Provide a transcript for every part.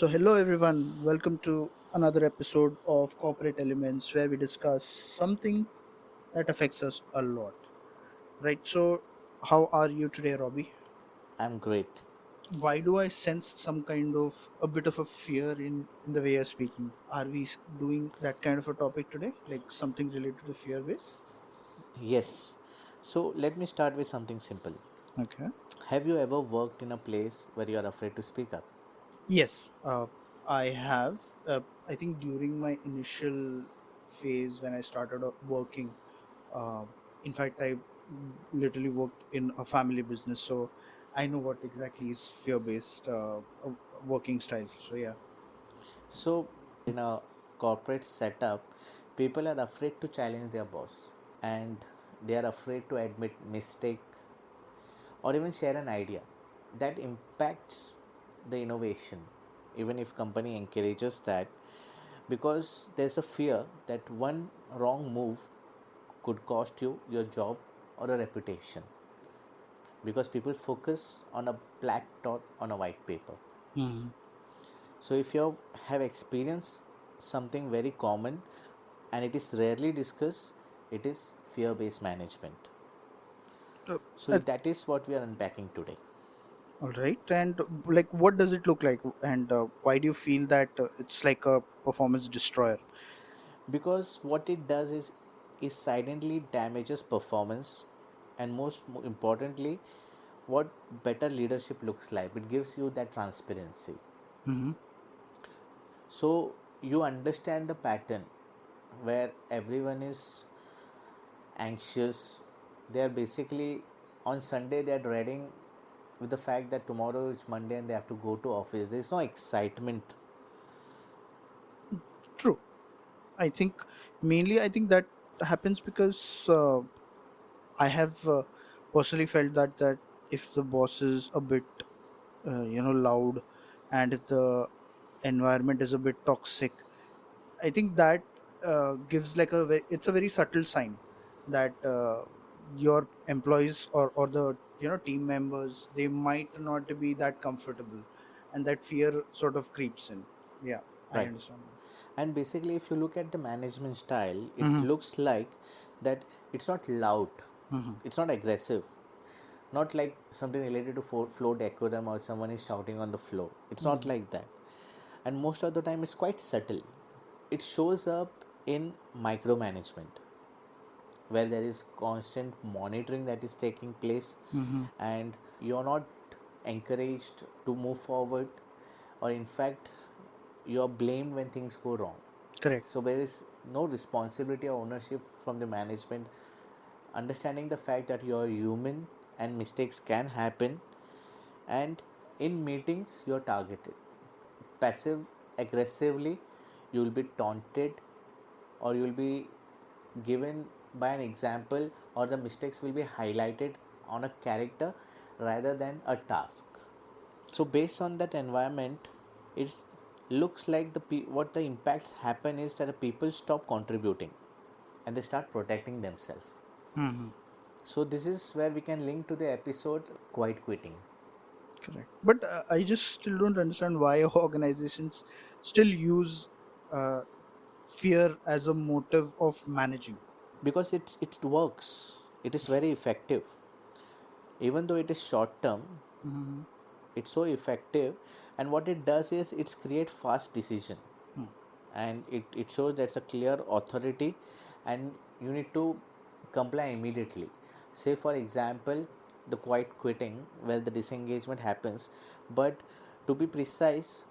Hello everyone, welcome to another episode of Corporate Elements where we discuss something that affects us a lot. Right, so how are you today, Robbie? I'm great Why do I sense some kind of a bit of a fear in the way you're speaking? Are we doing that kind of a topic today, like something related to fear base? Yes. So let me start with something simple. Okay. Have you ever worked in a place where you are afraid to speak up? Yes, I have. I think during my initial phase when I started working, uh, in fact, I literally worked in a family business, so I know what exactly is fear-based working style. So yeah. So, in a corporate setup, people are afraid to challenge their boss and they are afraid to admit mistake or even share an idea that impacts the innovation even if company encourages that, because there's a fear that one wrong move could cost you your job or a reputation, because people focus on a black dot on a white paper. Hmm. So if you have experienced something very common and it is rarely discussed, it is fear based management. Uh, So uh, that is what we are unpacking today. all right, and like, what does it look like, and why do you feel that it's like a performance destroyer? Because what it does is silently damages performance, and most importantly, what better leadership looks like. It gives you that transparency. Hmm. So you understand the pattern where everyone is anxious. They are basically on Sunday they are dreading with the fact that tomorrow is Monday and they have to go to office. There is no excitement. True. I think mainly I think that happens because I have personally felt that if the boss is a bit loud, and if the environment is a bit toxic, I think that gives like it's a very subtle sign that your employees or the team members, they might not be that comfortable, and that fear sort of creeps in. Yeah, I Right. understand And basically if you look at the management style, it that. looks like that it's not loud, Hmm. it's not aggressive, not like something related to floor decorum or someone is shouting on the floor. It's not Hmm. like that. And most of the time it's quite subtle. It shows up in micromanagement, where there is constant monitoring that is taking place, Hmm. and you're not encouraged to move forward, or in fact you're blamed when things go wrong. Correct. So there is no responsibility or ownership from the management, understanding the fact that you're human and mistakes can happen. And in meetings you're targeted passive aggressively, you will be taunted, or you will be given by an example, or the mistakes will be highlighted on a character rather than a task. So based on that environment, it looks like what the impacts happen is that the people stop contributing and they start protecting themselves. Hmm. So this is where we can link to the episode quiet quitting. Correct. But I just still don't understand why organizations still use uh, fear as a motive of managing. Because it works, it is very effective. Even though it is short term, Hmm. it's so effective. And what it does is it's create fast decision, and it shows that's a clear authority, and you need to comply immediately. Say for example, the quiet quitting where the disengagement happens, but to be precise,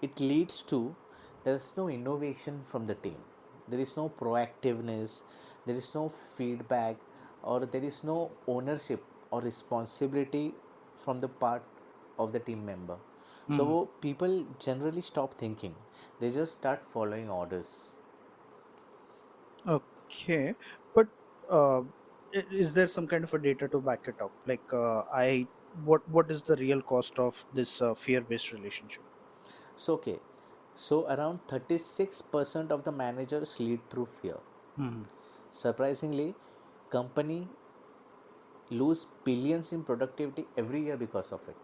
it leads to there is no innovation from the team, there is no proactiveness, there is no feedback, or there is no ownership or responsibility from the part of the team member. Hmm. So people generally stop thinking, they just start following orders. Okay, but uh, is there some kind of a data to back it up? Like, what is the real cost of this fear-based relationship? So okay, so around 36% of the managers lead through fear. Hmm. Surprisingly, company lose billions in productivity every year because of it.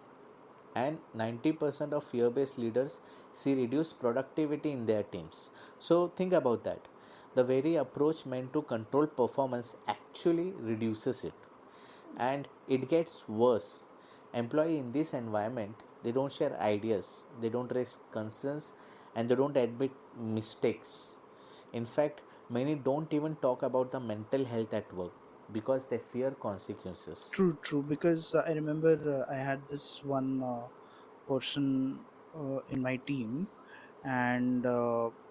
and 90% of fear based leaders see reduced productivity in their teams. So think about that. The very approach meant to control performance actually reduces it. And it gets worse. Employee in this environment, they don't share ideas, they don't raise concerns, and they don't admit mistakes. In fact, many don't even talk about the mental health at work because they fear consequences. True, true. Because I remember I had this one person in my team, and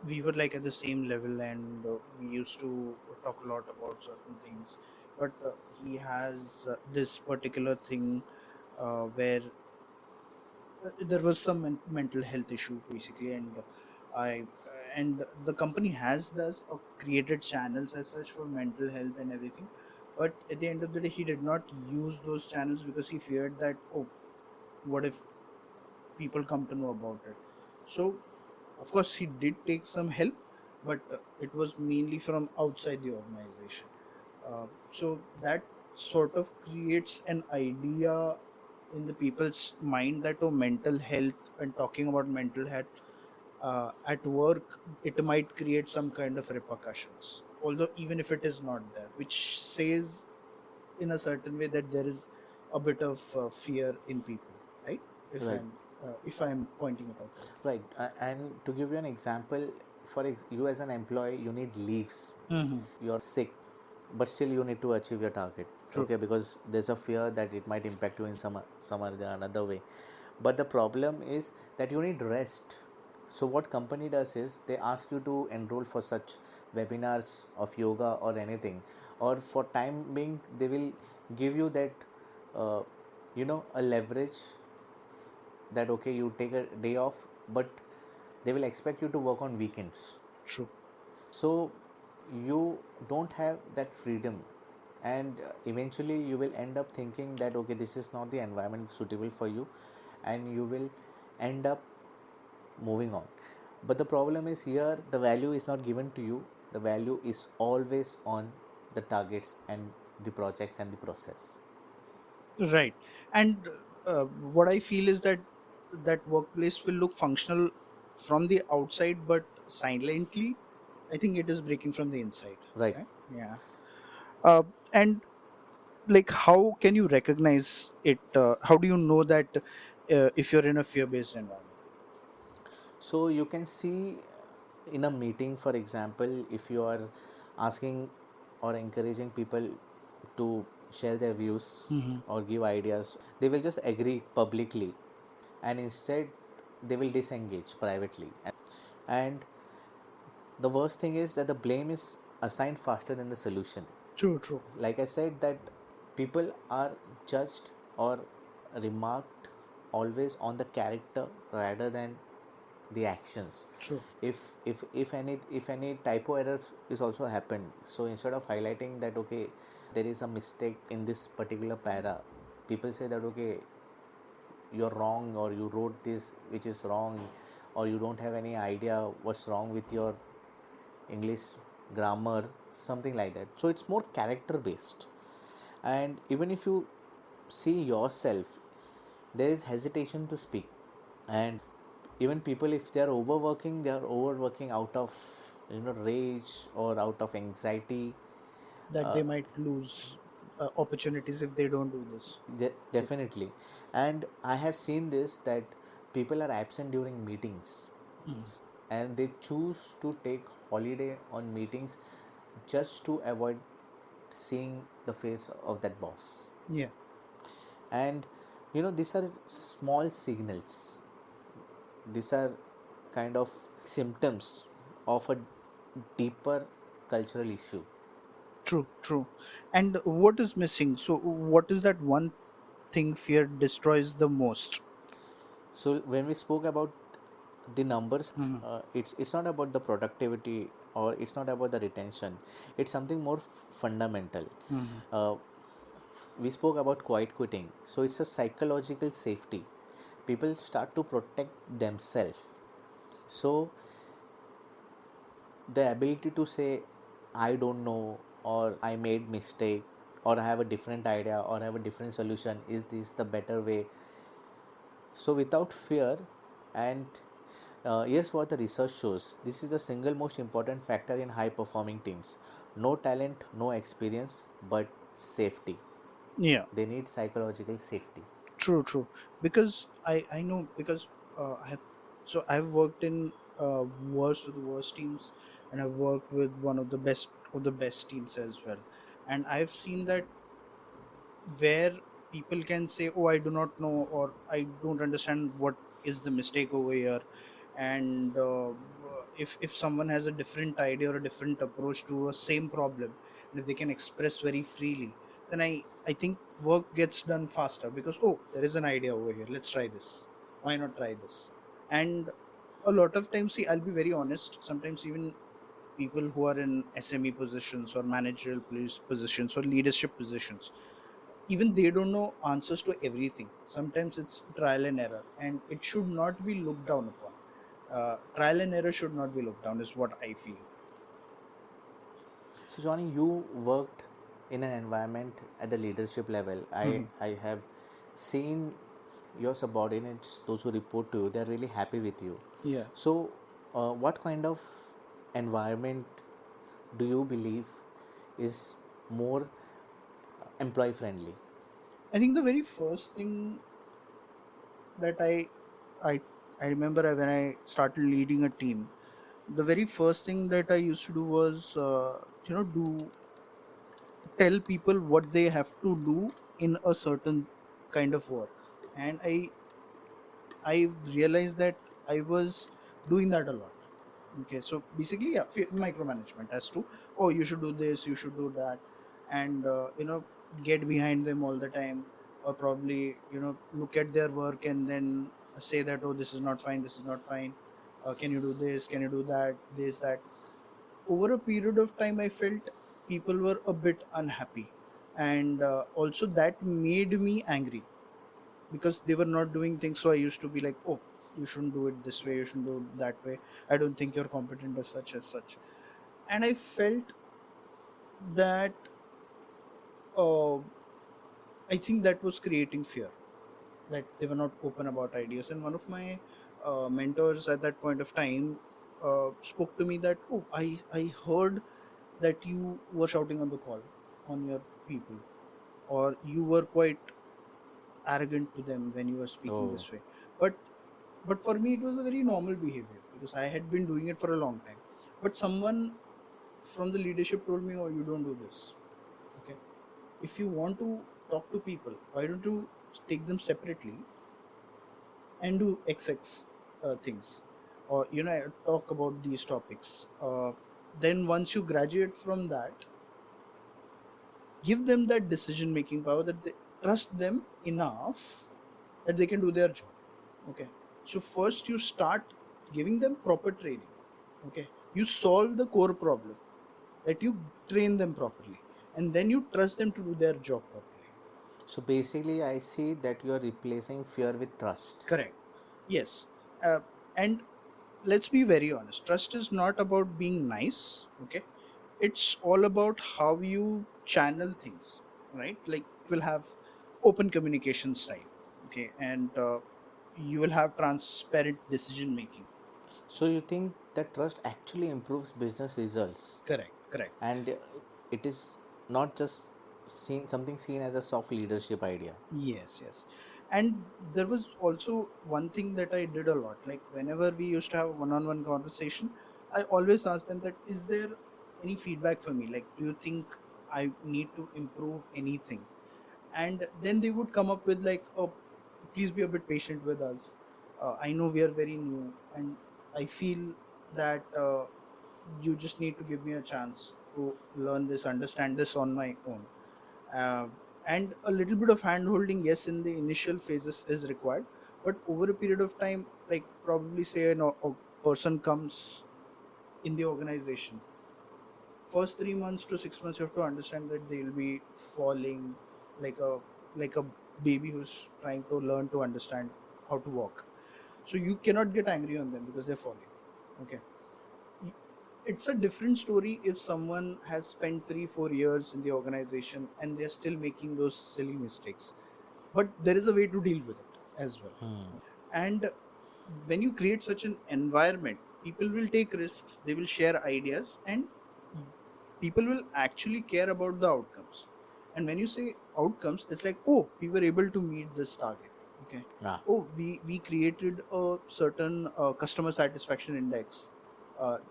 we were like at the same level, and we used to talk a lot about certain things. But he has this particular thing where there was some mental health issue basically, and I and the company has does created channels as such for mental health and everything. But at the end of the day, he did not use those channels because he feared that, oh, what if people come to know about it. So of course he did take some help, but it was mainly from outside the organization. So that sort of creates an idea in the people's mind that, oh, mental health, and talking about mental health at work, it might create some kind of repercussions, although even if it is not there, which says in a certain way that there is a bit of fear in people, right? if Right. i'm if I'm pointing it out correctly. Right, and to give you an example, for you as an employee, you need leaves. Hmm. You're sick, but still you need to achieve your target. True. Okay, because there's a fear that it might impact you in some other another way. But the problem is that you need rest. So what company does is they ask you to enroll for such webinars of yoga or anything, or for time being they will give you that uh, a leverage that okay you take a day off, but they will expect you to work on weekends. True. So you don't have that freedom, and eventually you will end up thinking that okay this is not the environment suitable for you, and you will end up moving on. But the problem is here the value is not given to you, the value is always on the targets and the projects and the process. Right. And what I feel is that that workplace will look functional from the outside, but silently I think it is breaking from the inside, Right. right? Yeah. And like, how can you recognize it? How do you know that if you're in a fear based environment? So you can see in a meeting, for example, if you are asking or encouraging people to share their views Hmm. or give ideas, they will just agree publicly, and instead they will disengage privately. And the worst thing is that the blame is assigned faster than the solution. True, true, Like I said, that people are judged or remarked always on the character rather than the actions. true. If any typo errors is also happened, so instead of highlighting that okay there is a mistake in this particular para, people say that okay you're wrong, or you wrote this which is wrong, or you don't have any idea what's wrong with your English grammar, something like that. So it's more character based. And even if you see yourself, there is hesitation to speak. And even people, if they are overworking, they are overworking out of rage or out of anxiety. That they might lose opportunities if they don't do this. True. Definitely. And I have seen this, that people are absent during meetings, Mhm. and they choose to take holiday on meetings just to avoid seeing the face of that boss. Yeah. And these are small signals, these are kind of symptoms of a deeper cultural issue. True, true. And what is missing? So, what is that one thing fear destroys the most? So when we spoke about the numbers, Hmm. it's not about the productivity or it's not about the retention, it's something more fundamental. Hmm. uh, we spoke about quiet quitting, so it's a psychological safety. People start to protect themselves. So the ability to say I don't know, or I made mistake, or I have a different idea, or I have a different solution, is this the better way, So without fear, and here's what the research shows: this is the single most important factor in high performing teams. No talent, no experience, but safety. Yeah, They need psychological safety. true, true. Because I know, because I have, so I've worked in worst of the worst teams, and I've worked with one of the best teams as well, and I've seen that where people can say, oh, I do not know, or I don't understand what is the mistake over here. And if someone has a different idea or a different approach to a same problem, and if they can express very freely, then I think work gets done faster, because oh, there is an idea over here, let's try this, why not try this. And a lot of times, see, I'll be very honest, sometimes even people who are in SME positions or managerial positions or leadership positions, even they don't know answers to everything. Sometimes it's trial and error, and it should not be looked down upon. Trial and error should not be looked down, is what I feel. So Johnny, you worked in an environment at the leadership level. Mhm. I have seen your subordinates, those who report to you, they're really happy with you. Yeah, So, what kind of environment do you believe is more employee friendly? I think the very first thing that I I remember, when I started leading a team, the very first thing that I used to do was, do tell people what they have to do in a certain kind of work. And I realized that I was doing that a lot. Okay, so basically, yeah, micromanagement as to, oh, you should do this, you should do that, and get behind them all the time, or probably look at their work and then say that, oh, this is not fine, this is not fine. Can you do this? Can you do that? This, that. Over a period of time, I felt people were a bit unhappy, and also that made me angry, because they were not doing things. So I used to be like, oh, you shouldn't do it this way, you shouldn't do it that way, I don't think you're competent as such, as such. And I felt that, uh, I think that was creating fear, that they were not open about ideas. And one of my mentors at that point of time spoke to me that, oh, I heard that you were shouting on the call on your people, or you were quite arrogant to them when you were speaking Oh, this way. But for me, it was a very normal behavior, because I had been doing it for a long time. But someone from the leadership told me, oh, you don't do this. Okay, if you want to talk to people, why don't you take them separately and do xx things, or talk about these topics. Then once you graduate from that, give them that decision making power, that they trust them enough that they can do their job. Okay, so first you start giving them proper training. Okay, you solve the core problem, that you train them properly, and then you trust them to do their job properly. so basically, I see that you are replacing fear with trust. Correct. Yes. And let's be very honest, trust is not about being nice. Okay, it's all about how you channel things, right? Like, it will have open communication style. Okay, and you will have transparent decision making. So you think that trust actually improves business results, Correct, correct. and it is not just seen as a soft leadership idea. Yes, yes. And there was also one thing that I did a lot. Like, whenever we used to have a one-on-one conversation, I always ask them that, is there any feedback for me? Like, do you think I need to improve anything? And then they would come up with like, oh, please be a bit patient with us. I know we are very new, and I feel that you just need to give me a chance to learn this, understand this on my own. uh, and a little bit of hand holding, yes, in the initial phases is required. But over a period of time, like, probably say a person comes in the organization, first 3 months to 6 months, you have to understand that they'll be falling, like a baby who's trying to learn to understand how to walk. So you cannot get angry on them because they're falling. Okay, Y- it's a different story if someone has spent 3 4 years in the organization and they're still making those silly mistakes. But there is a way to deal with it. as well. Hmm. And when you create such an environment, people will take risks, they will share ideas, and people will actually care about the outcomes. And when you say outcomes, it's like, oh, we were able to meet this target. Okay. Ah. Oh, we created a certain customer satisfaction index,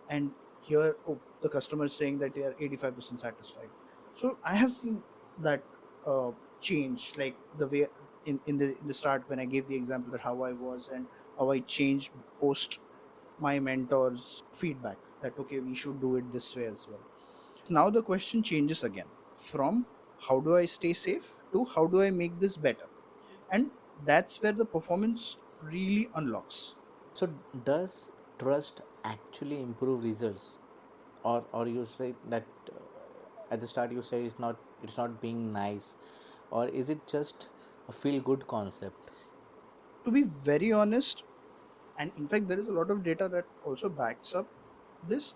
and here, oh, the customer is saying that they are 85% satisfied. So I have seen that uh, change, like the way in the start when I gave the example that how I was and how I changed post my mentor's feedback that okay, we should do it this way as well. Now the question changes again from how do I stay safe to how do I make this better, and that's where the performance really unlocks. So does trust actually improve results, or you say that at the start you say it's not being nice, or is it just a feel good concept? To be very honest, and in fact there is a lot of data that also backs up this,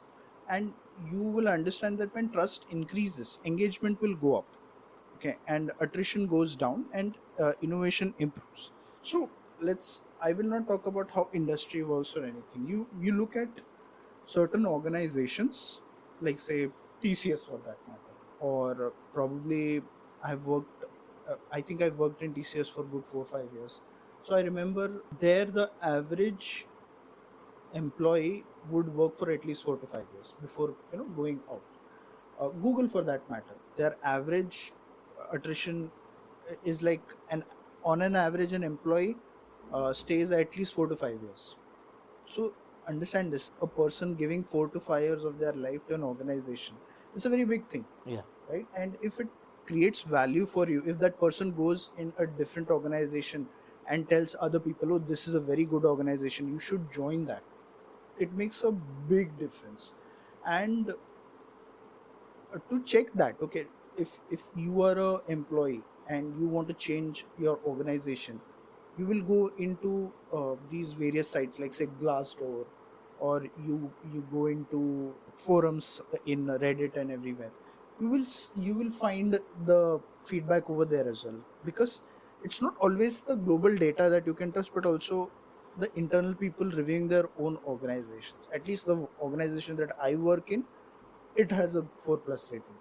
and you will understand that when trust increases, engagement will go up, okay, and attrition goes down, and innovation improves. So let's, I will not talk about how industry works or anything. You look at certain organizations, like say TCS for that matter, or probably I've worked, I think I've worked in TCS for good 4 or 5 years. So I remember there the average employee would work for at least 4 to 5 years before going out. Google for that matter, their average attrition is like an, on an average an employee stays at least 4 to 5 years. So understand this, a person giving 4 to 5 years of their life to an organization, it's a very big thing, Yeah. right? And if it creates value for you, if that person goes in a different organization and tells other people, oh, this is a very good organization, you should join that, it makes a big difference. And to check that, okay, if you are a employee and you want to change your organization, you will go into these various sites like say Glassdoor, or you go into forums in Reddit and everywhere. You will find the feedback over there as well, because it's not always the global data that you can trust, but also the internal people reviewing their own organizations. At least the organization that I work in, it has a 4 plus rating.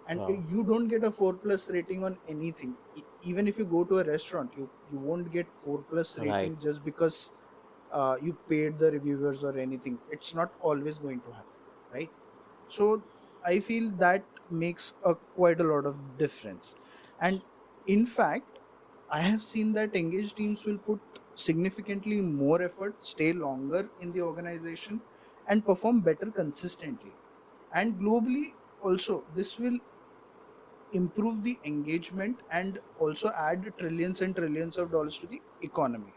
And Wow. you don't get a 4 plus rating on anything. Even if you go to a restaurant, you won't get 4 plus Right. rating just because you paid the reviewers or anything. It's not always going to happen, right? So I feel that makes a quite a lot of difference. And in fact, I have seen that engaged teams will put significantly more effort, stay longer in the organization, and perform better consistently. And globally also, this will improve the engagement and also add trillions and trillions of dollars to the economy.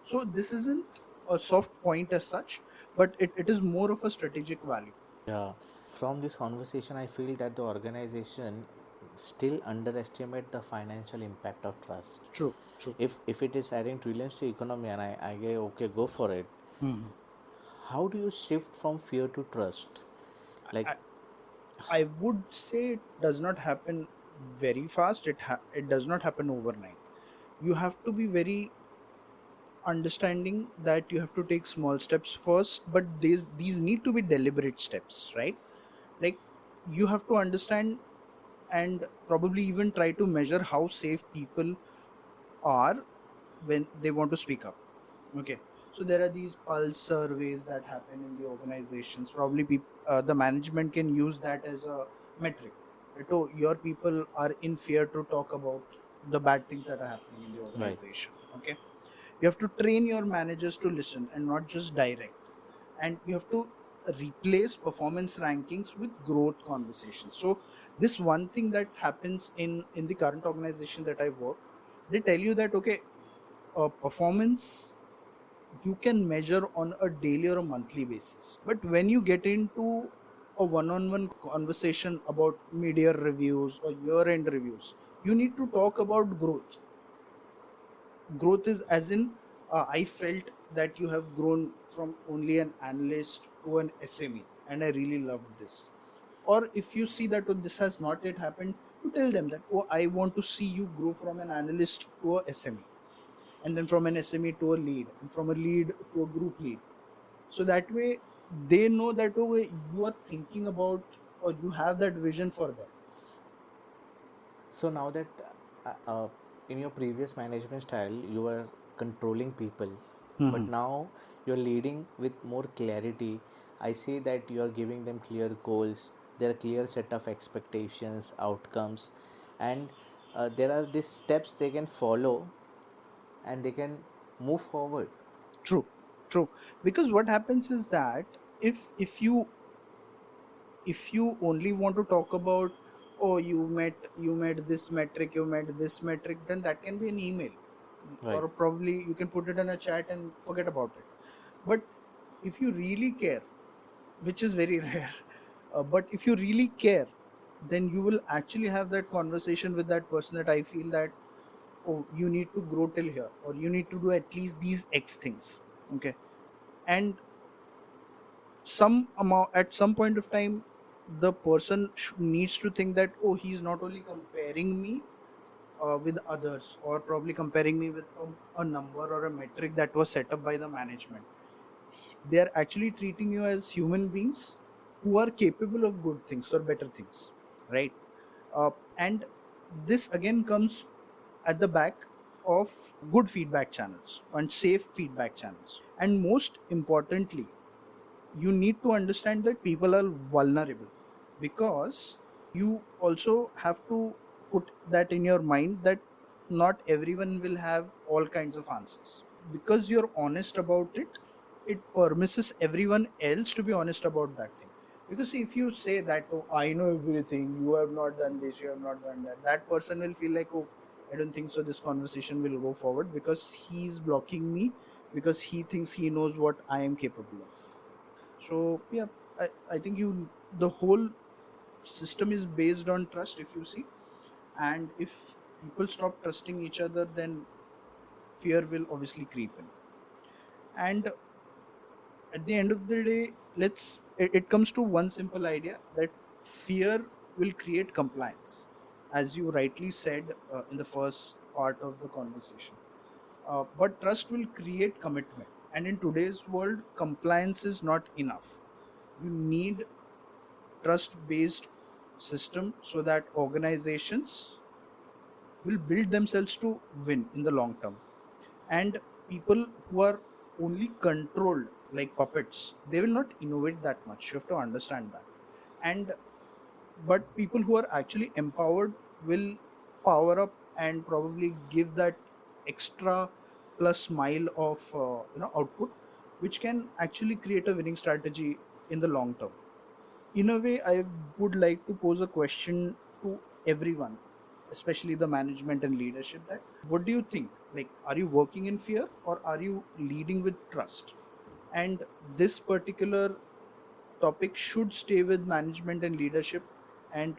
So this isn't a soft point as such, but it is more of a strategic value. Yeah. From this conversation, I feel that the organization still underestimate the financial impact of trust. True, true. If it is adding trillions to economy and I get okay, go for it. Mhm. How do you shift from fear to trust? Like, I, I would say it does not happen very fast. It does not happen overnight. You have to be very understanding that you have to take small steps first, but these need to be deliberate steps, right? Like, you have to understand and probably even try to measure how safe people are when they want to speak up. Okay, so there are these pulse surveys that happen in the organizations. Probably the management can use that as a metric. So your people are in fear to talk about the bad things that are happening in the right. organization. Okay, you have to train your managers to listen and not just direct. And you have to replace performance rankings with growth conversations. So this one thing that happens in the current organization that I work, they tell you that okay, performance you can measure on a daily or a monthly basis, but when you get into a one-on-one conversation about mid-year reviews or year-end reviews, you need to talk about growth. Growth is as in, I felt that you have grown from only an analyst to an SME, and I really loved this. Or if you see that, oh, this has not yet happened, you tell them that, oh, I want to see you grow from an analyst to a SME. and then from an SME to a lead, and from a lead to a group lead. So that way they know that, oh, you are thinking about, or you have that vision for them. So now that in your previous management style you were controlling people, but Hmm. now you're leading with more clarity. I see that you're giving them clear goals, there are clear set of expectations, outcomes, and there are these steps they can follow and they can move forward. True, true. Because what happens is that if you only want to talk about, oh, you met this metric, you met this metric, then that can be an email, Right. or probably you can put it in a chat and forget about it. But if you really care, which is very rare, but if you really care, then you will actually have that conversation with that person, that I feel that, oh, you need to grow till here, or you need to do at least these X things. Okay. And some amount, at some point of time, the person needs to think that, oh, he's not only comparing me with others, or probably comparing me with a number or a metric that was set up by the management. They are actually treating you as human beings who are capable of good things or better things, right? And this again comes at the back of good feedback channels and safe feedback channels. And most importantly, you need to understand that people are vulnerable, because you also have to put that in your mind that not everyone will have all kinds of answers. Because you're honest about it, it permisses everyone else to be honest about that thing. Because if you say that, oh, I know everything, you have not done this, you have not done that, that person will feel like, oh, I don't think so this conversation will go forward, because he's blocking me, because he thinks he knows what I am capable of. So yeah, I think the whole system is based on trust, if you see. And if people stop trusting each other, then fear will obviously creep in. And at the end of the day, it comes to one simple idea, that fear will create compliance, as you rightly said in the first part of the conversation. But trust will create commitment, and in today's world, compliance is not enough. You need trust based system, so that organizations will build themselves to win in the long term. And people who are only controlled like puppets, they will not innovate that much, you have to understand that. And but people who are actually empowered will power up and probably give that extra plus mile of output, which can actually create a winning strategy in the long term. In a way, I would like to pose a question to everyone, especially the management and leadership, that what do you think, like, are you working in fear, or are you leading with trust? And this particular topic should stay with management and leadership. And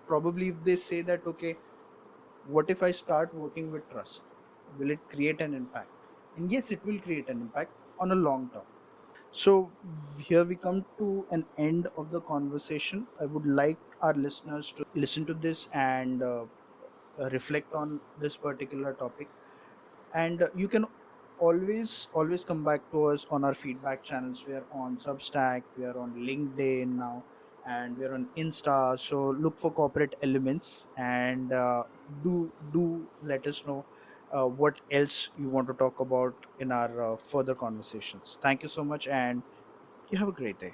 probably if they say that, okay, what if I start working with trust, will it create an impact? And yes, it will create an impact on a long term. So here we come to an end of the conversation. I would like our listeners to listen to this and reflect on this particular topic. And you can always come back to us on our feedback channels. We are on Substack, we are on LinkedIn now, and we are on Insta. So look for corporate elements, and do let us know what else you want to talk about in our further conversations. Thank you so much, and you have a great day.